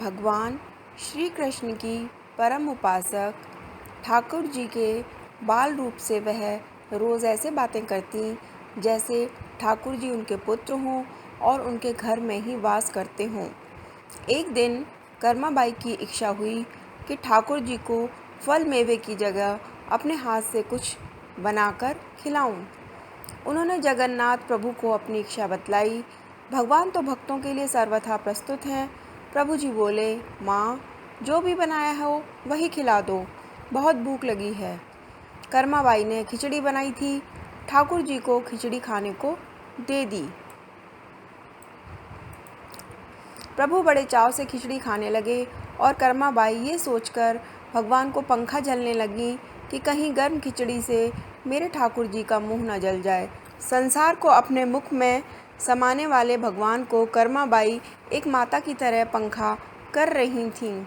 भगवान श्री कृष्ण की परम उपासक ठाकुर जी के बाल रूप से वह रोज़ ऐसे बातें करती जैसे ठाकुर जी उनके पुत्र हों और उनके घर में ही वास करते हों। एक दिन कर्माबाई की इच्छा हुई कि ठाकुर जी को फल मेवे की जगह अपने हाथ से कुछ बनाकर खिलाऊं। उन्होंने जगन्नाथ प्रभु को अपनी इच्छा बतलाई। भगवान तो भक्तों के लिए सर्वथा प्रस्तुत हैं। प्रभु जी बोले, माँ, जो भी बनाया हो वही खिला दो, बहुत भूख लगी है। कर्माबाई ने खिचड़ी बनाई थी, ठाकुर जी को खिचड़ी खाने को दे दी। प्रभु बड़े चाव से खिचड़ी खाने लगे और कर्माबाई ये सोचकर भगवान को पंखा झलने लगी कि कहीं गर्म खिचड़ी से मेरे ठाकुर जी का मुंह न जल जाए। संसार को अपने मुख में समाने वाले भगवान को कर्माबाई एक माता की तरह पंखा कर रही थीं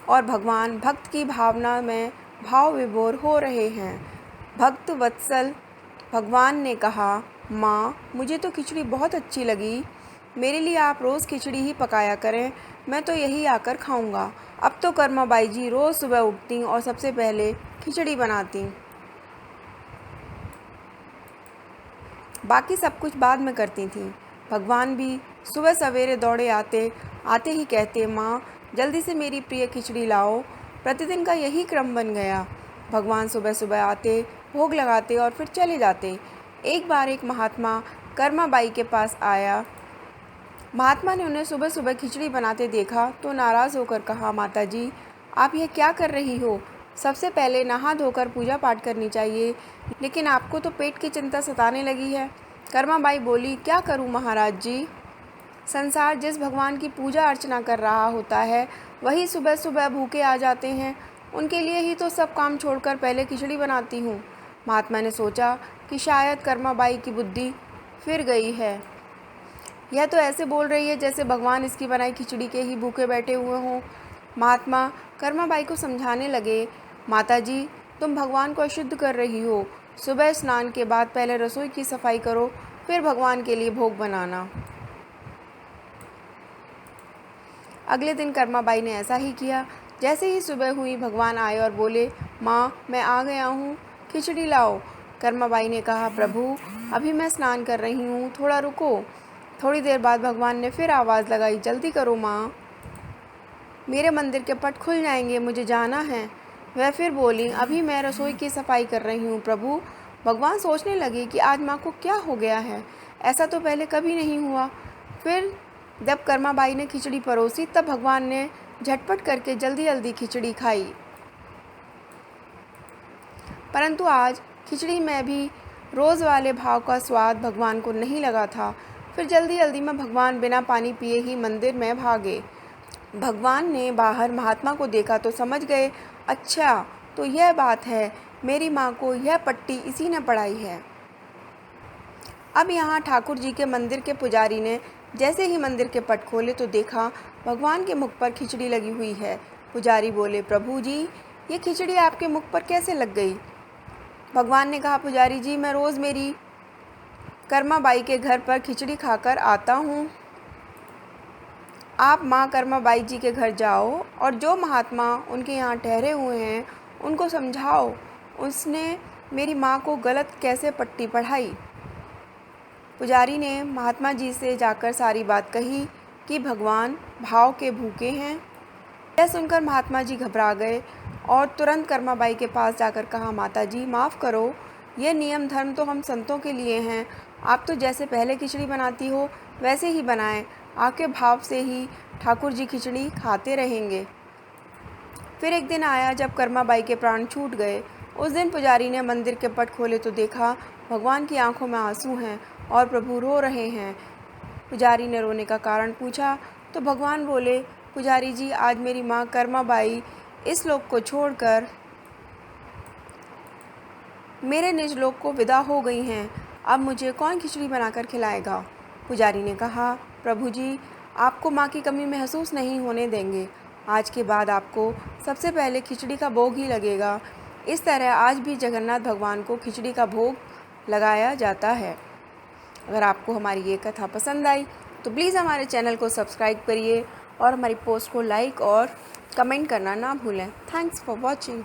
और भगवान भक्त की भावना में भाव विभोर हो रहे हैं। भक्त वत्सल भगवान ने कहा, माँ, मुझे तो खिचड़ी बहुत अच्छी लगी। मेरे लिए आप रोज़ खिचड़ी ही पकाया करें, मैं तो यही आकर खाऊंगा। अब तो कर्माबाई जी रोज़ सुबह उठती और सबसे पहले खिचड़ी बनाती, बाकी सब कुछ बाद में करती थीं। भगवान भी सुबह सवेरे दौड़े आते ही कहते, माँ, जल्दी से मेरी प्रिय खिचड़ी लाओ। प्रतिदिन का यही क्रम बन गया। भगवान सुबह सुबह आते, भोग लगाते और फिर चले जाते। एक बार एक महात्मा कर्माबाई के पास आया। महात्मा ने उन्हें सुबह सुबह खिचड़ी बनाते देखा तो नाराज़ होकर कहा, माता जी, आप यह क्या कर रही हो? सबसे पहले नहा धोकर पूजा पाठ करनी चाहिए, लेकिन आपको तो पेट की चिंता सताने लगी है। कर्माबाई बोली, क्या करूं महाराज जी? संसार जिस भगवान की पूजा अर्चना कर रहा होता है वही सुबह सुबह भूखे आ जाते हैं। उनके लिए ही तो सब काम छोड़कर पहले खिचड़ी बनाती हूँ। महात्मा ने सोचा कि शायद कर्माबाई की बुद्धि फिर गई है। यह तो ऐसे बोल रही है जैसे भगवान इसकी बनाई खिचड़ी के ही भूखे बैठे हुए हों। महात्मा कर्माबाई को समझाने लगे, माता जी, तुम भगवान को अशुद्ध कर रही हो। सुबह स्नान के बाद पहले रसोई की सफाई करो, फिर भगवान के लिए भोग बनाना। अगले दिन कर्माबाई ने ऐसा ही किया। जैसे ही सुबह हुई, भगवान आए और बोले, माँ, मैं आ गया हूँ, खिचड़ी लाओ। कर्माबाई ने कहा, प्रभु, अभी मैं स्नान कर रही हूँ, थोड़ा रुको। थोड़ी देर बाद भगवान ने फिर आवाज़ लगाई, जल्दी करो माँ, मेरे मंदिर के पट खुल जाएंगे, मुझे जाना है। वह फिर बोली, अभी मैं रसोई की सफाई कर रही हूँ प्रभु। भगवान सोचने लगे कि आज माँ को क्या हो गया है, ऐसा तो पहले कभी नहीं हुआ। फिर जब कर्माबाई ने खिचड़ी परोसी तब भगवान ने झटपट करके जल्दी जल्दी खिचड़ी खाई। परंतु आज खिचड़ी में भी रोज़ वाले भाव का स्वाद भगवान को नहीं लगा था। फिर जल्दी जल्दी में भगवान बिना पानी पिए ही मंदिर में भागे। भगवान ने बाहर महात्मा को देखा तो समझ गए, अच्छा, तो यह बात है, मेरी माँ को यह पट्टी इसी ने पढ़ाई है। अब यहाँ ठाकुर जी के मंदिर के पुजारी ने जैसे ही मंदिर के पट खोले तो देखा भगवान के मुख पर खिचड़ी लगी हुई है। पुजारी बोले, प्रभु जी, ये खिचड़ी आपके मुख पर कैसे लग गई? भगवान ने कहा, पुजारी जी, मैं रोज़ मेरी कर्माबाई के घर पर खिचड़ी खाकर आता हूँ। आप माँ कर्माबाई जी के घर जाओ और जो महात्मा उनके यहाँ ठहरे हुए हैं उनको समझाओ उसने मेरी माँ को गलत कैसे पट्टी पढ़ाई। पुजारी ने महात्मा जी से जाकर सारी बात कही कि भगवान भाव के भूखे हैं। यह सुनकर महात्मा जी घबरा गए और तुरंत कर्माबाई के पास जाकर कहा, माता जी, माफ़ करो, यह नियम धर्म तो हम संतों के लिए हैं। आप तो जैसे पहले खिचड़ी बनाती हो वैसे ही बनाएं, आपके भाव से ही ठाकुर जी खिचड़ी खाते रहेंगे। फिर एक दिन आया जब कर्माबाई के प्राण छूट गए। उस दिन पुजारी ने मंदिर के पट खोले तो देखा भगवान की आंखों में आंसू हैं और प्रभु रो रहे हैं। पुजारी ने रोने का कारण पूछा तो भगवान बोले, पुजारी जी, आज मेरी माँ कर्माबाई इस लोक को छोड़कर मेरे निज लोक को विदा हो गई हैं। अब मुझे कौन खिचड़ी बनाकर खिलाएगा? पुजारी ने कहा, प्रभु जी, आपको माँ की कमी महसूस नहीं होने देंगे। आज के बाद आपको सबसे पहले खिचड़ी का भोग ही लगेगा। इस तरह आज भी जगन्नाथ भगवान को खिचड़ी का भोग लगाया जाता है। अगर आपको हमारी ये कथा पसंद आई तो प्लीज़ हमारे चैनल को सब्सक्राइब करिए और हमारी पोस्ट को लाइक और कमेंट करना ना भूलें। Thanks for watching.